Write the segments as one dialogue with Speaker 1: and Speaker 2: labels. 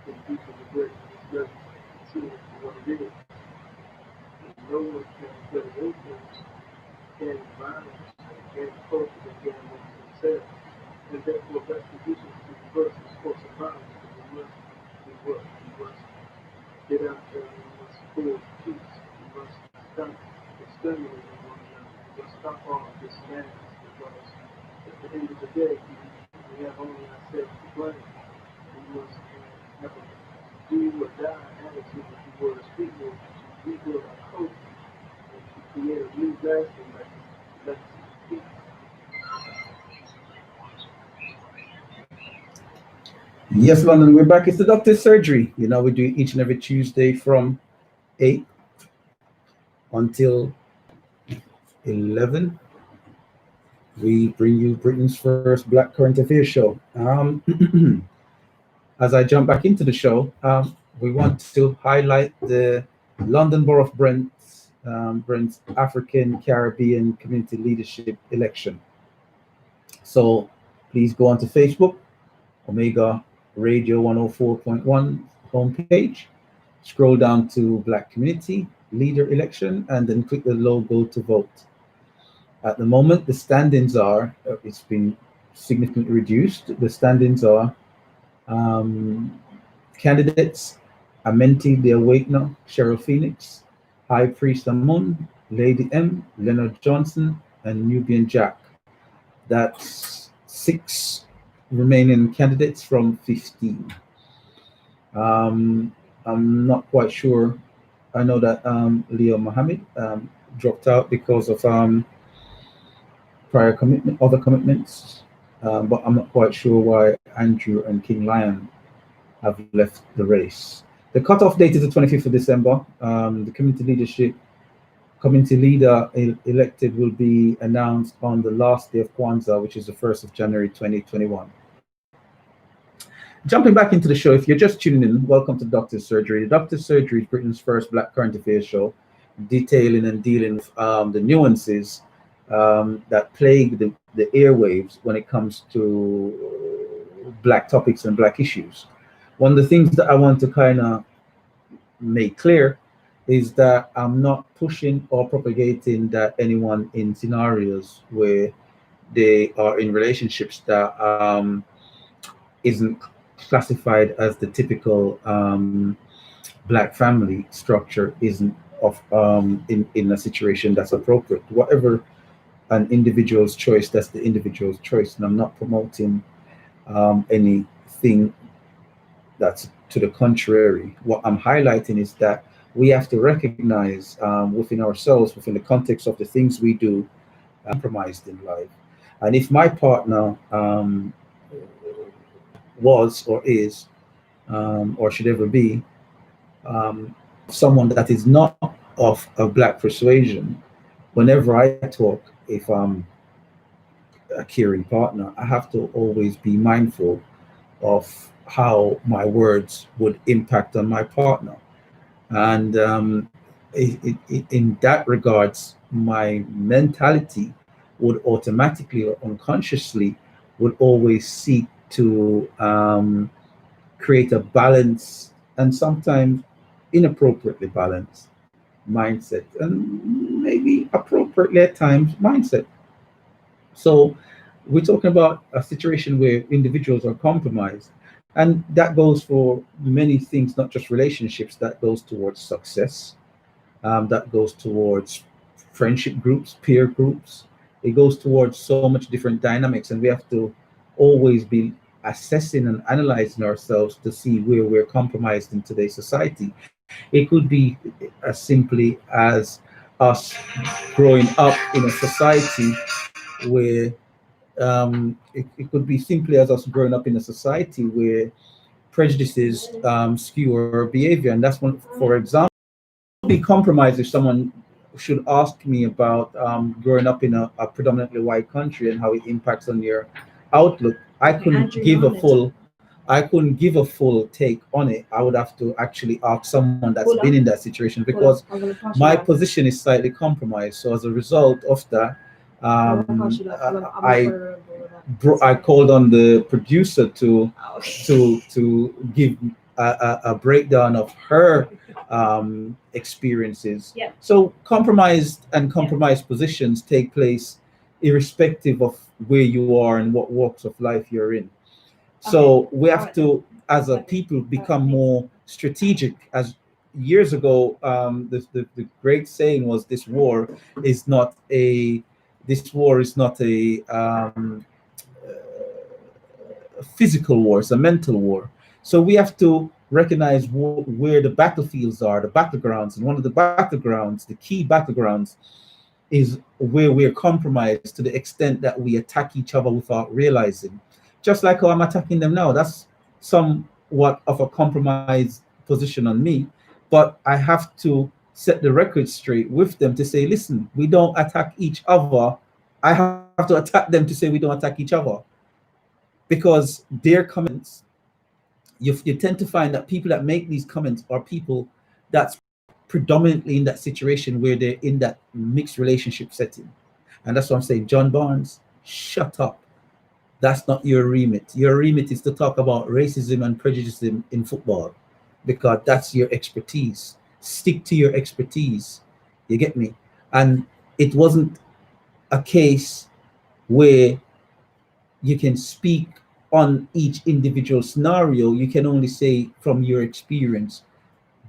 Speaker 1: in people of great and it's true for what it is. And no one can better influence can violence and can culture that can amongst themselves. And therefore best position to reverse this course of violence. And we must get out there and we must forge peace. We must stop exterminating one another. We must stop all of this madness because at the end of the day we have only ourselves to blame. We must have a do or die attitude if you were to speak with to rebuild our culture and to create a new lasting legacy of peace.
Speaker 2: Yes, London, we're back. It's the doctor's surgery. You know, we do each and every Tuesday from 8 until 11. We bring you Britain's first Black Current Affairs show. As I jump back into the show, we want to highlight the London Borough of Brent's African Caribbean Community Leadership election. So please go onto Facebook, Omega Radio 104.1 homepage, scroll down to Black Community Leader Election, and then click the logo to vote. At the moment, the standings are, it's been significantly reduced. The standings are candidates Amenti the Awakener, Cheryl Phoenix, High Priest Amun, Lady M, Leonard Johnson, and Nubian Jack. That's 6 remaining candidates from 15. I'm not quite sure. I know that Leo Mohammed dropped out because of other commitments, but I'm not quite sure why Andrew and King Lion have left the race. The cutoff date is the 25th of December. The community leader elected will be announced on the last day of Kwanzaa, which is the 1st of January 2021. Jumping back into the show, if you're just tuning in, welcome to Doctor's Surgery. The Doctor's Surgery is Britain's first Black Current Affairs show, detailing and dealing with the nuances that plague the airwaves when it comes to Black topics and Black issues. One of the things that I want to kind of make clear is that I'm not pushing or propagating that anyone in scenarios where they are in relationships that isn't classified as the typical Black family structure isn't in a situation that's appropriate. Whatever an individual's choice, that's the individual's choice, and I'm not promoting anything that's to the contrary. What I'm highlighting is that we have to recognize within ourselves, within the context of the things we do, compromised in life. And if my partner was or is or should ever be someone that is not of a Black persuasion, whenever I talk, if I'm a caring partner, I have to always be mindful of how my words would impact on my partner. And in that regards, my mentality would automatically or unconsciously would always seek to create a balance and sometimes inappropriately balanced mindset and maybe appropriately at times mindset. So we're talking about a situation where individuals are compromised, and that goes for many things, not just relationships. That goes towards success, that goes towards friendship groups, peer groups. It goes towards so much different dynamics, and we have to always be assessing and analyzing ourselves to see where we're compromised in today's society. It could be as simply as us growing up in a society where it could be simply as us growing up in a society where prejudices skew our behavior. And that's one, for example, be compromised if someone should ask me about growing up in a predominantly white country and how it impacts on your outlook. I couldn't give a full take on it. I would have to actually ask someone that's been in that situation because my position is slightly compromised. So as a result of that, I called on the producer to give a breakdown of her experiences.
Speaker 3: Yeah.
Speaker 2: So compromised positions take place irrespective of where you are and what walks of life you're in. So we have to, as a people, become more strategic. As years ago, the great saying was, is not a this war is not a physical war, it's a mental war. So we have to recognize where the battlefields are, the battlegrounds. And one of the battlegrounds, the key battlegrounds, is where we're compromised to the extent that we attack each other without realizing. Just like how I'm attacking them now, that's somewhat of a compromised position on me. But I have to set the record straight with them to say, listen, we don't attack each other. I have to attack them to say we don't attack each other. Because their comments, you tend to find that people that make these comments are people that's predominantly in that situation where they're in that mixed relationship setting. And that's what I'm saying, John Barnes, shut up. That's not your remit. Your remit is to talk about racism and prejudice in football, because that's your expertise. Stick to your expertise. You get me? And it wasn't a case where you can speak on each individual scenario. You can only say from your experience.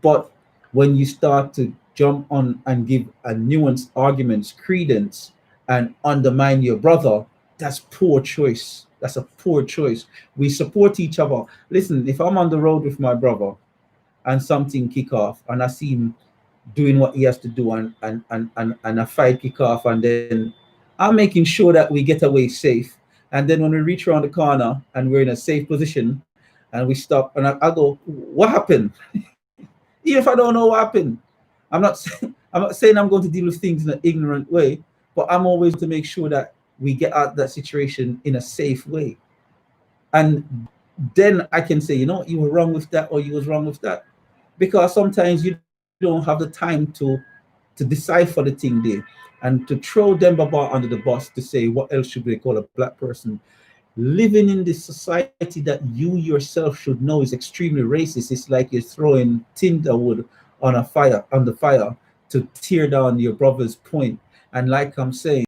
Speaker 2: But when you start to jump on and give a nuanced arguments credence and undermine your brother, that's poor choice. That's a poor choice. We support each other. Listen, if I'm on the road with my brother and something kick off and I see him doing what he has to do and a fight kick off, and then I'm making sure that we get away safe. And then when we reach around the corner and we're in a safe position and we stop and I go, what happened? Even if I don't know what happened, I'm not saying I'm going to deal with things in an ignorant way, but I'm always to make sure that we get out of that situation in a safe way. And then I can say, you know, you were wrong with that, or you was wrong with that. Because sometimes you don't have the time to decipher the thing there and to throw Demba Ba under the bus to say, what else should we call a black person? Living in this society that you yourself should know is extremely racist. It's like you're throwing tinder wood on the fire to tear down your brother's point. And like I'm saying,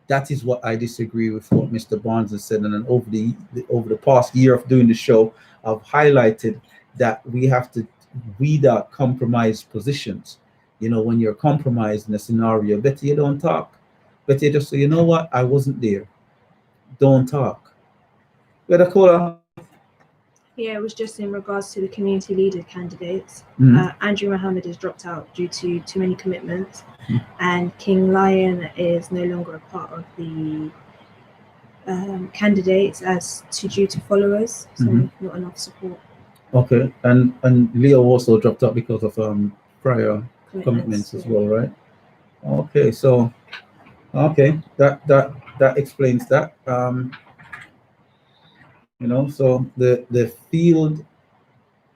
Speaker 2: that is what I disagree with what Mr. Barnes has said. And then over the past year of doing the show, I've highlighted that we have to weed out compromised positions. You know, when you're compromised in a scenario, better you don't talk. Better you just say, you know what, I wasn't there. Don't talk. Better call.
Speaker 3: Yeah, it was just in regards to the community leader candidates. Andrew Mohammed has dropped out due to too many commitments, and King Lion is no longer a part of the candidates due to followers, so not enough support.
Speaker 2: Okay, and Leo also dropped out because of prior commitments as well, right? Okay, so that explains that. You know, so the field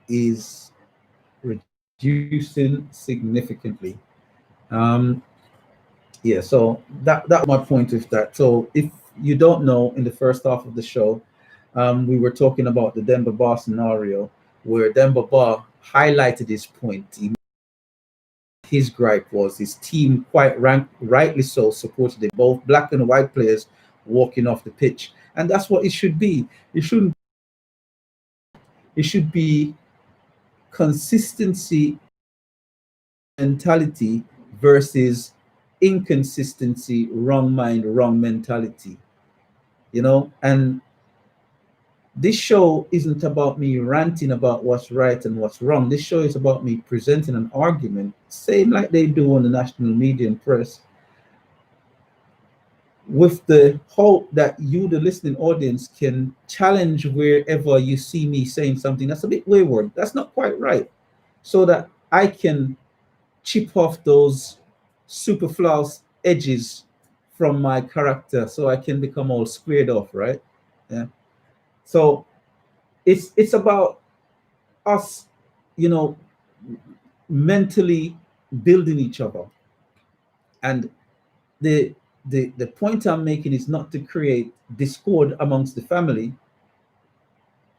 Speaker 2: is reducing significantly. Yeah, so that my point with that. So if you don't know, in the first half of the show, we were talking about the Demba Ba scenario, where Demba Ba highlighted his point. His gripe was his team, rightly so, supported it, both black and white players walking off the pitch. And that's what it should be. It should be consistency mentality versus inconsistency, wrong mind, wrong mentality. You know, and this show isn't about me ranting about what's right and what's wrong. This show is about me presenting an argument, same like they do on the national media and press, with the hope that you, the listening audience, can challenge wherever you see me saying something that's a bit wayward, that's not quite right, so that I can chip off those superfluous edges from my character so I can become all squared off, right? Yeah. So it's about us, you know, mentally building each other. And the point I'm making is not to create discord amongst the family,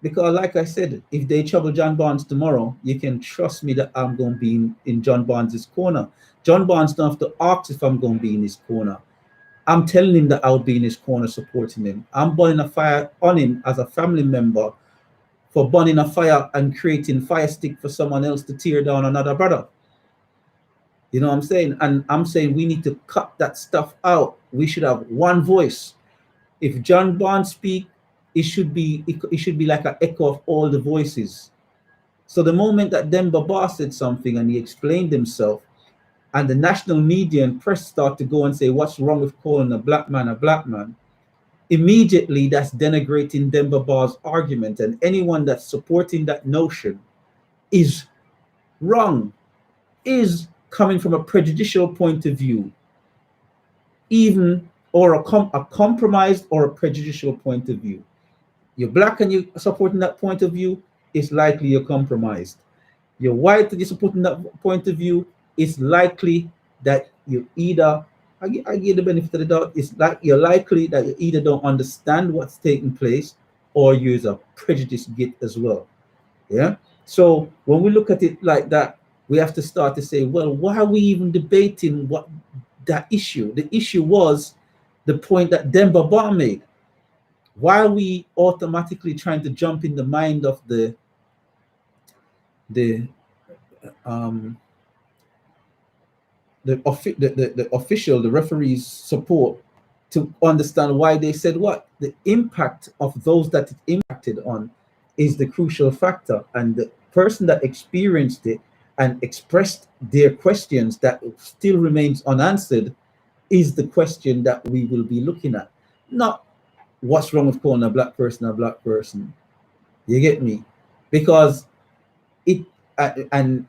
Speaker 2: Because, like I said, if they trouble John Barnes tomorrow, you can trust me that I'm going to be in John Barnes's corner. John Barnes don't have to ask if I'm going to be in his corner. I'm telling him that I'll be in his corner supporting him. I'm burning a fire on him as a family member for burning a fire and creating fire stick for someone else to tear down another brother. You know what I'm saying? And I'm saying we need to cut that stuff out. We should have one voice. If John Barnes speak, it should be like an echo of all the voices. So the moment that Demba Ba said something and he explained himself, and the national media and press start to go and say, what's wrong with calling a black man, immediately that's denigrating Demba Ba's argument. And anyone that's supporting that notion is wrong, is coming from a prejudicial point of view, even or a compromised or a prejudicial point of view. You're black and you're supporting that point of view, it's likely you're compromised. You're white and you're supporting that point of view, it's likely that you either, I give the benefit of the doubt, it's like you're likely that you either don't understand what's taking place or use a prejudice git as well. Yeah. So when we look at it like that, we have to start to say, well, why are we even debating what that issue? The issue was the point that Demba Ba made. Why are we automatically trying to jump in the mind of the official, the referee's support to understand why they said what? The impact of those that it impacted on is the crucial factor. And the person that experienced it and expressed their questions that still remains unanswered is the question that we will be looking at. Not what's wrong with calling a black person. You get me? Because it, and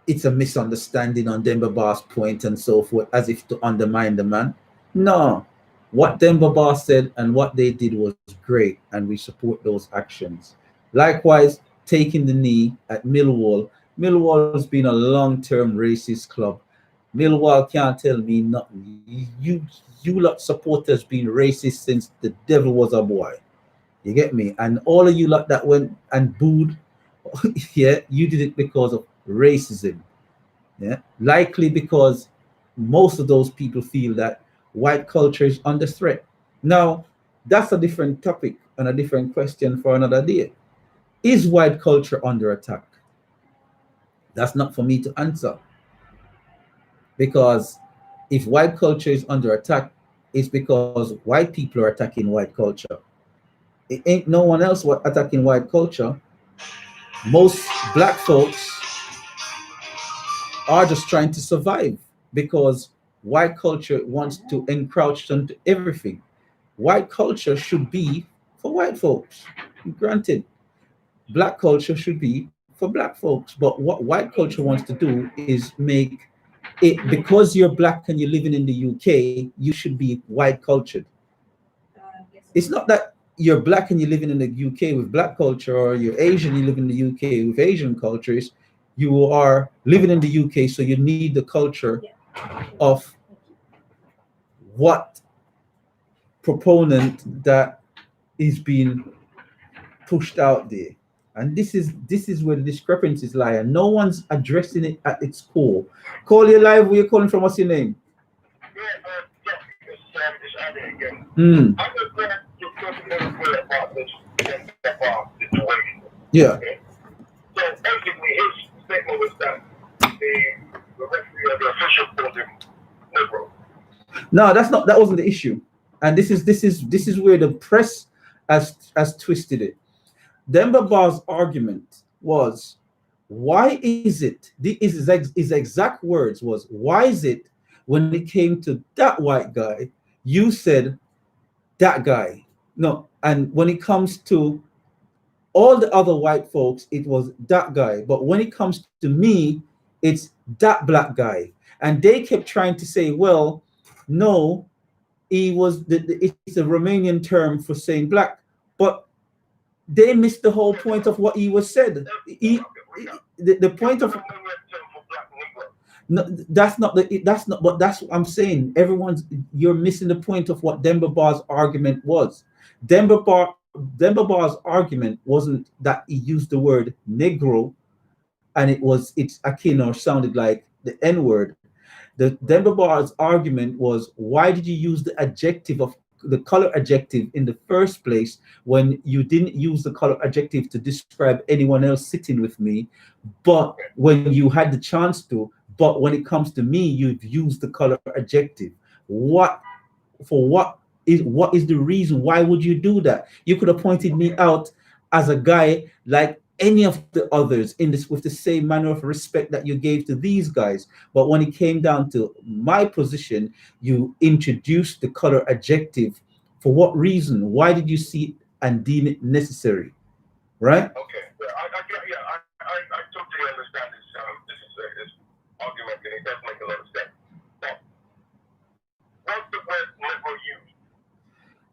Speaker 2: it's a misunderstanding on Demba Ba's point and so forth, as if to undermine the man. No, what Demba Ba said and what they did was great, and we support those actions. Likewise, taking the knee at Millwall. Millwall has been a long-term racist club. Millwall can't tell me nothing. You lot supporters been racist since the devil was a boy. You get me? And all of you lot that went and booed, yeah, you did it because of racism. Yeah, likely because most of those people feel that white culture is under threat. Now, that's a different topic and a different question for another day. Is white culture under attack? That's not for me to answer. Because if white culture is under attack, it's because white people are attacking white culture. It ain't no one else attacking white culture. Most black folks are just trying to survive because white culture wants to encroach into everything. White culture should be for white folks. Granted, black culture should be for black folks. But what white culture wants to do is make it, because you're black and you're living in the UK, you should be white cultured. It's not that you're black and you're living in the UK with black culture, or you're Asian, you live in the UK with Asian cultures. You are living in the UK, so you need the culture of what proponent that is being pushed out there. And this is where the discrepancies lie, and no one's addressing it at its core. Call you live. Where you calling from? What's your name?
Speaker 4: I'm just going to discuss a little bit about this situation.
Speaker 2: Yeah.
Speaker 4: Okay? So basically, his statement was that the referee of the official called him liberal.
Speaker 2: No, that wasn't the issue. And this is where the press has twisted it. Demba Ba's argument was, why is it, his exact words was, why is it when it came to that white guy, you said that guy? No, and when it comes to all the other white folks, it was that guy. But when it comes to me, it's that black guy. And they kept trying to say, well, no, he was, it's a Romanian term for saying black. But they missed the whole point of what he was said. The point of no, that's not but that's what I'm saying. You're missing the point of what Demba Ba's argument was. Demba Ba Demba Ba's argument wasn't that he used the word Negro and it's akin or sounded like the N-word. The Demba Ba's argument was, why did you use the adjective of the color adjective in the first place when you didn't use the color adjective to describe anyone else sitting with me, but when you had the chance to, but when it comes to me, you've used the color adjective. What is the reason? Why would you do that? You could have pointed me out as a guy like any of the others in this with the same manner of respect that you gave to these guys. But when it came down to my position, you introduced the color adjective. For what reason? Why did you see it and deem it necessary? Right?
Speaker 4: Okay. I totally understand this argument, and it does make a lot of sense. But what's the word Negro used?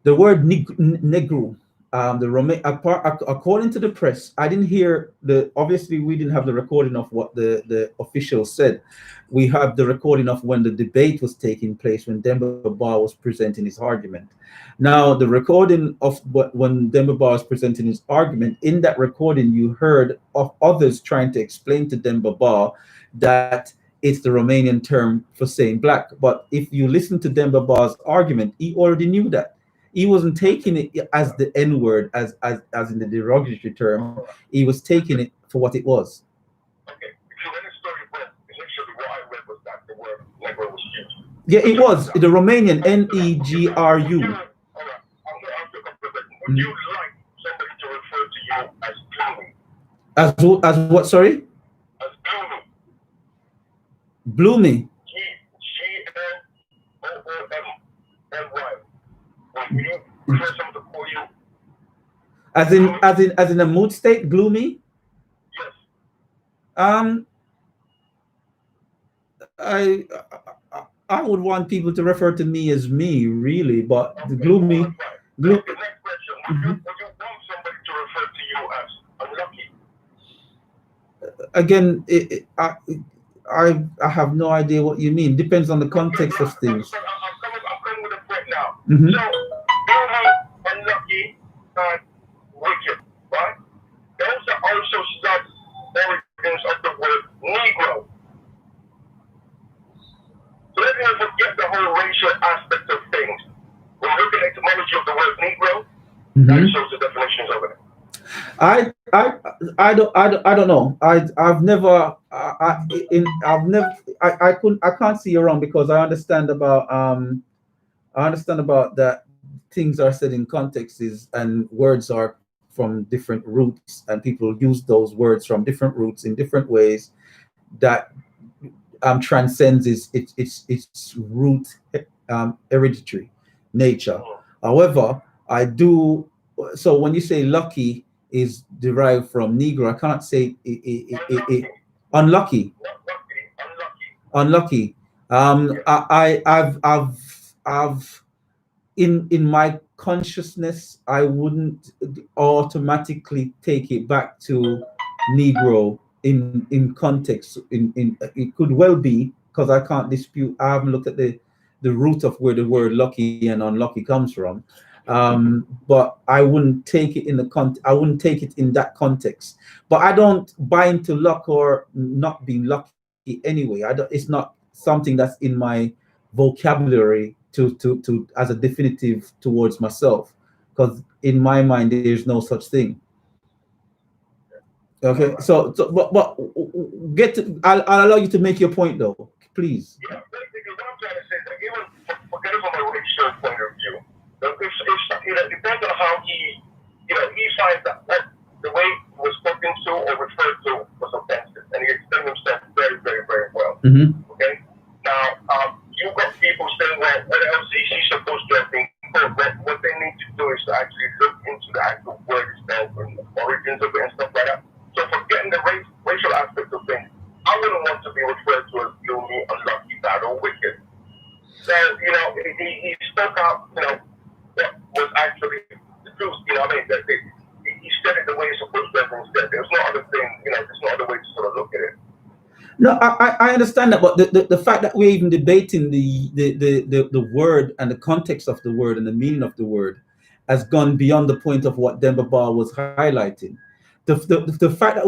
Speaker 2: The word Negro. According to the press, I didn't hear obviously we didn't have the recording of what the officials said. We have the recording of when the debate was taking place, when Demba Ba was presenting his argument. Now, the recording of when Demba Ba was presenting his argument, in that recording, you heard of others trying to explain to Demba Ba that it's the Romanian term for saying black. But if you listen to Demba Ba's argument, he already knew that. He wasn't taking it as the N-word, as in the derogatory term. He was taking it for what it was.
Speaker 4: Okay. If you read the story, but initially what I read was that the word Negro was used.
Speaker 2: Yeah, it was. The Romanian, Negru.
Speaker 4: All right. I'm going to ask you a couple of questions. Would you like somebody to refer to you as gloomy?
Speaker 2: As what, sorry?
Speaker 4: As gloomy.
Speaker 2: Bloomy.
Speaker 4: G-L-O-O-M-N-Y. Would you prefer someone to call you?
Speaker 2: As in a mood state, gloomy?
Speaker 4: Yes.
Speaker 2: I would want people to refer to me as me, really, but the gloomy.
Speaker 4: Okay, next question. Would you want somebody to refer to you as unlucky?
Speaker 2: Again, I have no idea what you mean. Depends on the context of things.
Speaker 4: I'm coming with a point now.
Speaker 2: Mm-hmm.
Speaker 4: So, gloomy, unlucky, and wicked, right? Those are also sub-origins of the word Negro. So let's not forget the whole racial aspect of things. When we look at the etymology of the word Negro, that shows the definitions of it.
Speaker 2: I don't know. I can't see you wrong, because I understand about that things are said in contexts and words are from different roots, and people use those words from different roots in different ways that transcends its root hereditary nature. However, I do. So when you say lucky is derived from Negro, I can't say unlucky. Unlucky. I've in my consciousness, I wouldn't automatically take it back to Negro in context. In it could well be, because I can't dispute. I haven't looked at the root of where the word lucky and unlucky comes from. But I wouldn't take it I wouldn't take it in that context. But I don't buy into luck or not being lucky anyway. It's not something that's in my vocabulary to as a definitive towards myself, because in my mind there's no such thing. Okay, so but I'll allow you to make your point though, please.
Speaker 4: Yeah, basically what I'm trying to say is that even forget it from a racial point of view. It depends on how he finds that the way he was spoken to or referred to was offensive, and he explained himself very, very, very well.
Speaker 2: Mm-hmm.
Speaker 4: Okay. Now, you've got people saying, well, what else is he supposed to have been called? What they need to do is to actually look into the actual word itself and the origins of it and stuff like that. So, forgetting the racial aspect of things, I wouldn't want to be referred to as gloomy, unlucky, bad, or wicked. So, he spoke out, what was actually the truth. He said it the way it's supposed to have been said. There's no other thing, there's no other way to sort of look at it.
Speaker 2: No, I understand that, but the fact that we're even debating the word and the context of the word and the meaning of the word, has gone beyond the point of what Demba Ba was highlighting. The fact that